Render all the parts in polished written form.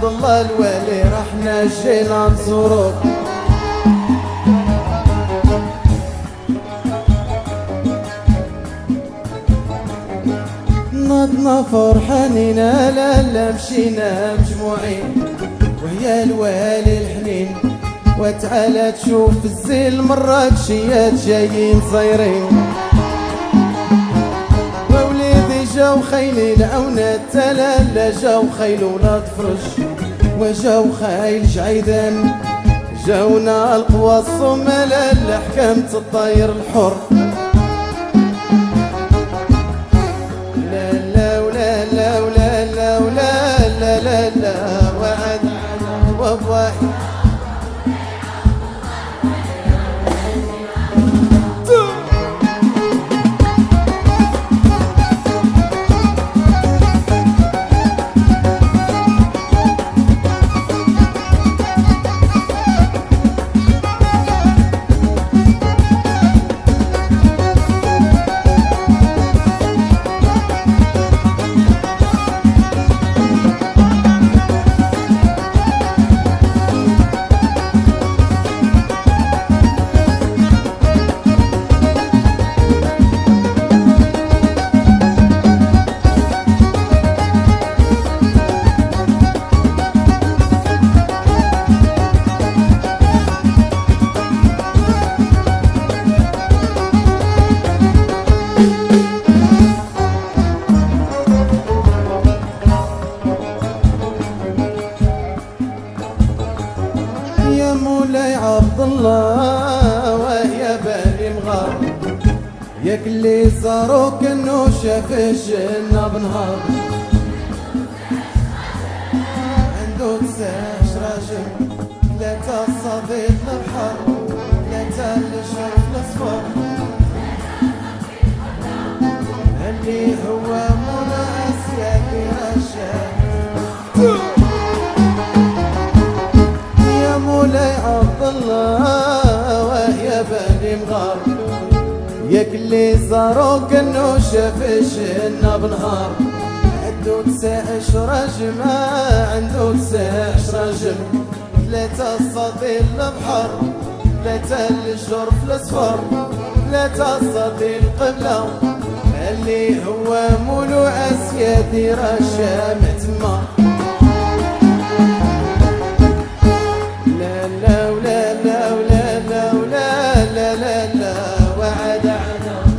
عبد الله الوالي رحنا جينا نزوروك. نضنا فرحانين لا مشينا مجموعين ويا الوالي الحنين وتعالى تشوف الزين مراكشيات جايين صايرين. ووليدي جاو خيل العونة تلالا جاو خيل ولاد فرج وجاو خيل جعيدان جاونا القوى الصمالة لحكمة الطير الحر. لا لا ولا لا ولا لا ولا لا لا لا وعد وابواي مولاي عبد الله ويا بالي مغار ياك اللي زاروك انه شاف الجنة بنهار. عنده 9 راجل 3 صديق البحر 3 الشرف الاصفر اللي هو منى اسيادي رشاد. مولاي عبد الله ويا بني مغار ياك اللي زاروك انه شاف الجنة بنهار. عنده 9 جماعة عنده 9 جماعة 3 صديق البحر 3 الجرف الاصفر 3 صديق القبلة اللي هو مولو اسيادي رشا معتمر.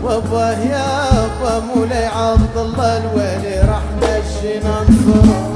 وابوه يا ابا مولاي عبد الله الوالي رحنا جينا نزوروك.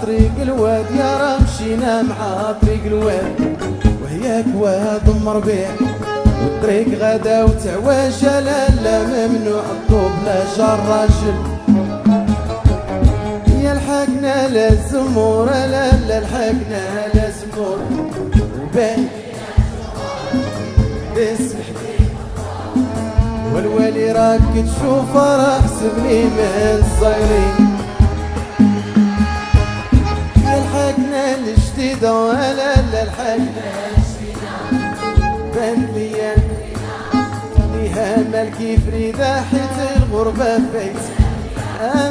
طريق الواد يا راه مشينا مع طريق الواد وهياك واد ام ربيع والطريق غدا وتعواجه لا ممنوع الطوب لا جار راجل. يا لحقنا لا الزمور لا لحقنا لا زمور وبان اسمح والوالي راك تشوف راه حسبني من الصايرين. الحقنا الجديدة ولا الحقنا مالكي فريدة حيت الغربة فايت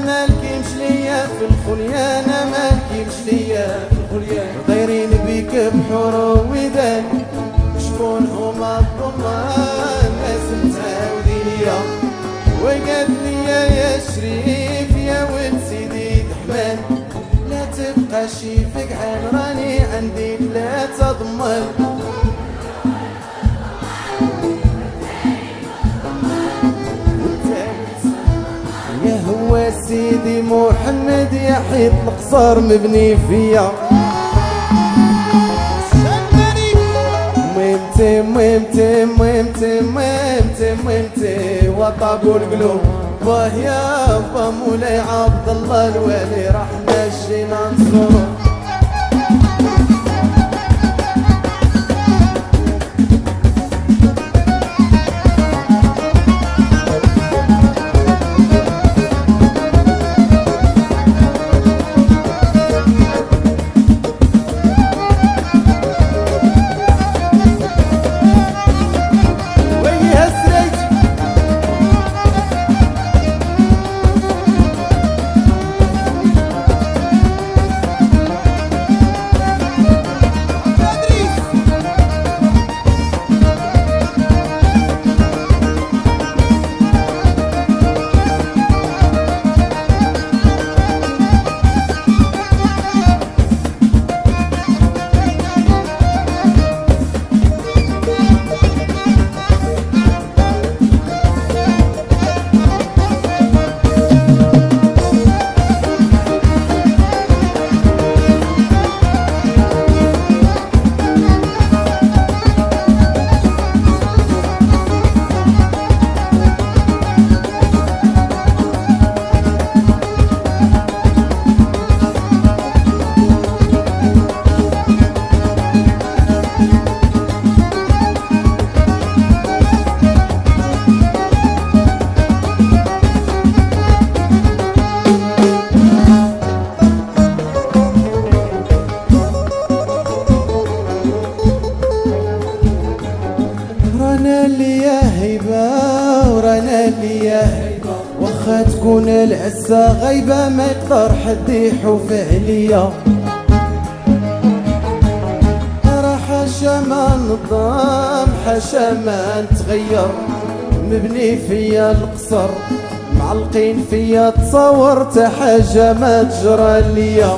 مالكي مش ليا في الخليان مالكي مش ليا في الخليان دايرين بيك بحور ودان شكون هما الضمان ناس متعاودين ليا وقال ليا يا شريف يا ولد سيدي دحمان لا تبقى شي فقعان راني عندي ثلاثة ضمان يا هو سيدي محمد يا حيط القصر مبني فيا ميمتي وطابو القلوب باه يا با مولاي عبد الله الوالي راح مشينا نزورو رانا اللي يا هيبة ورانا اللي يا هيبة واخا تكون العزة غايبة ما يقدر حد يحوف عليا راه حاشا ما نظام حاشا ما نتغير مبني فيا القصر معلقين فيا تصور تا حاجة ما تجرى ليا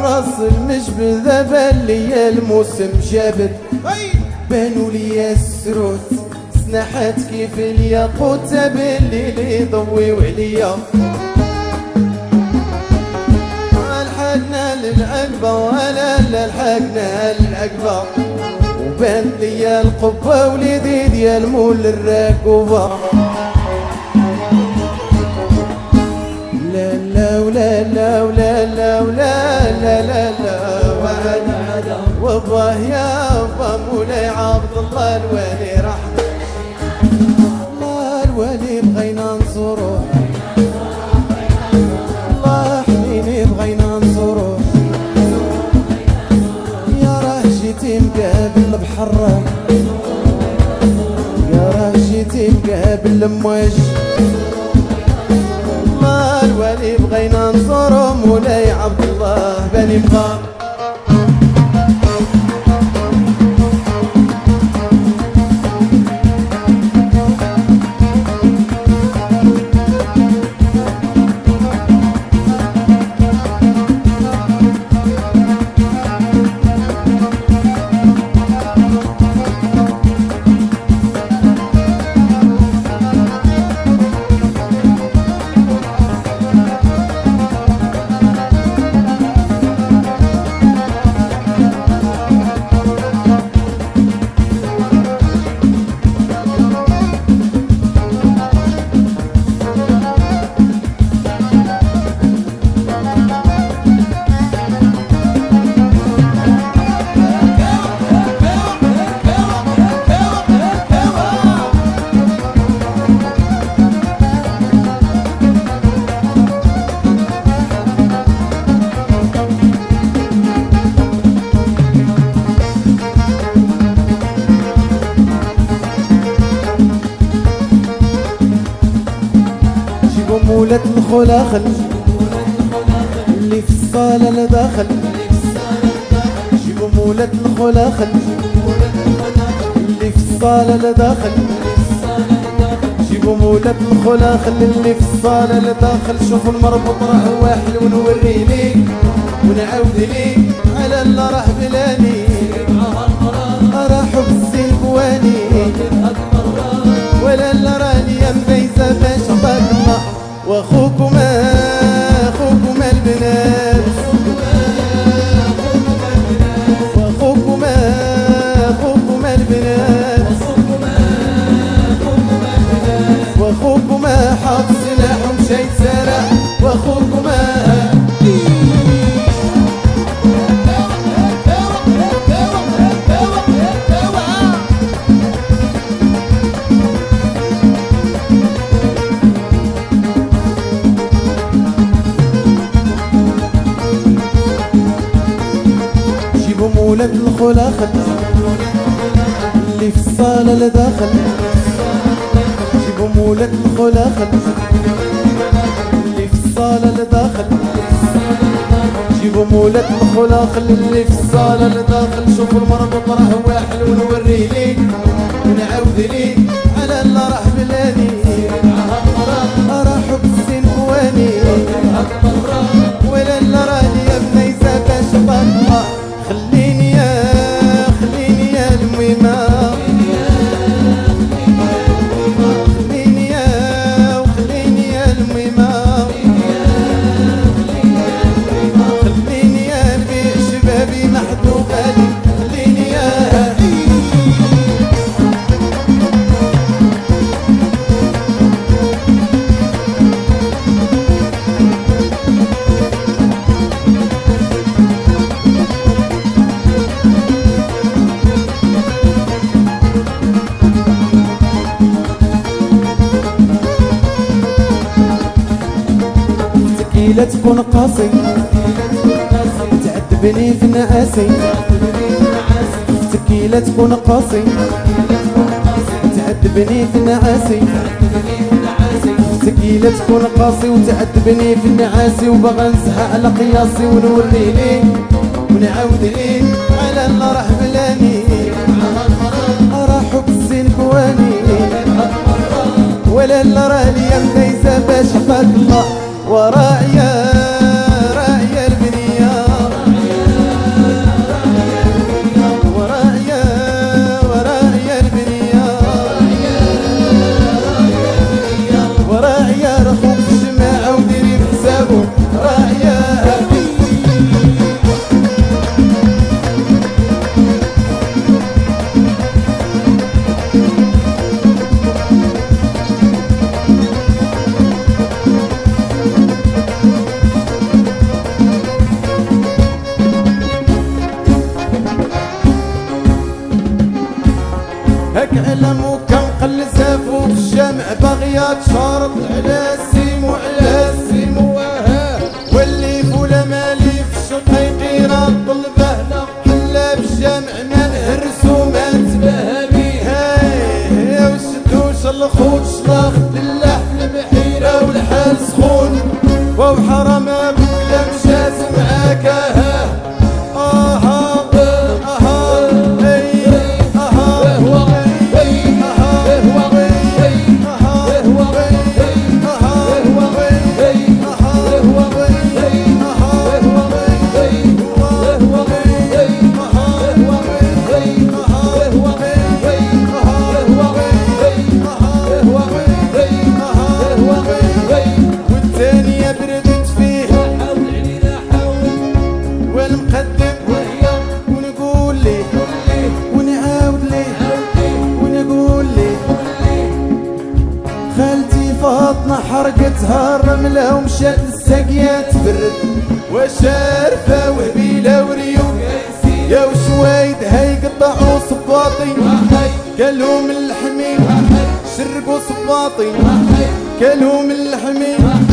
الراس المجبل ذا ليا الموسم جابت بانوا ليا السروت سنحت كيف الياقوت بالليل يضويو عليا لحقنا للعقبة ولا لا لحقنا للعقبة وبان ليا القبة وليدي ديال مول الراكوبة لا لا ولا لا ولا لا ولا لا لا لا والله يا با مولاي عبد الله الوالي راح الله الوالي بغينا نزوروه الله حنيني بغينا نزوروه يا راه جيتي مقابل بحرة يا راه جيتي مقابل المواج الوالي بغينا نزورو مولاي عبد الله بني مقام مولات الخلاخل اللي في الصالة لداخل، جيبوا مولات الخلاخل اللي في الصالة لداخل، جيبوا مولات الخلاخل اللي في الصالة لداخل. شوفوا المربوط راه واحد ونوري ليك ونعاود ليك على اللي راه بلاني، راحوا بالزين بواني ولا اللي راني يا مبيزة باش طاقنا. واخوكما البنات، واخوكما البنات، واخوكما حاط سلاح ومشي سارع، واخوكما مولات الخلاخل اللي في الصالة لداخل، جيبوا مولات الخلاخل اللي في الصالة لداخل، جيبوا مولات الخلاخل اللي في الصالة لداخل. شوفوا المربوط راه واحد ونوري ليك ونعاود ليك على اللي راه بلاني، راحوا بالزين بواني ولا اللي راني يا بنيزة باش طاقنا. خليني يا الميمة، خليني يا الميمة، خليني يا ربيع شبابي محدوق علي، خليني يا لا تكون قاسي تعذبني في نعاسي، اختكي لا تكون قاسي تعذبني في نعاسي، اختكي لا تكون قاسي وتعذبني في النعاسي. وبغى نزهى على قياسي ونوري ليك ونعاود ليك على اللي راه بلاني، راحوا بالزين بواني ولا اللي راه ليا مبيزة باش حفاك الله. ورايا البنية، ورايا البنية، ورايا رخوك في الجماعة وديري في حسابه رايا. هاك علم وكنقلزها فوق الجامع باغية تشارط على السيم وعلى السيم وها، واللي فولا مالي في الشقيقي رد البهلة حلا بالجامع ما نهرسو ما نتباهى بيها. هاي وشدوش الخوت شلاخ لله البحيرة والحال سخون وحرام بلا مشات معاك ها. حرقتها الرملة ومشات الساقية تبرد، وشارفة وهبيلة وريوق يا وشوايد هاي قطعوا صباطي كلهم اللحمين شربوا صباطي كلهم اللحمين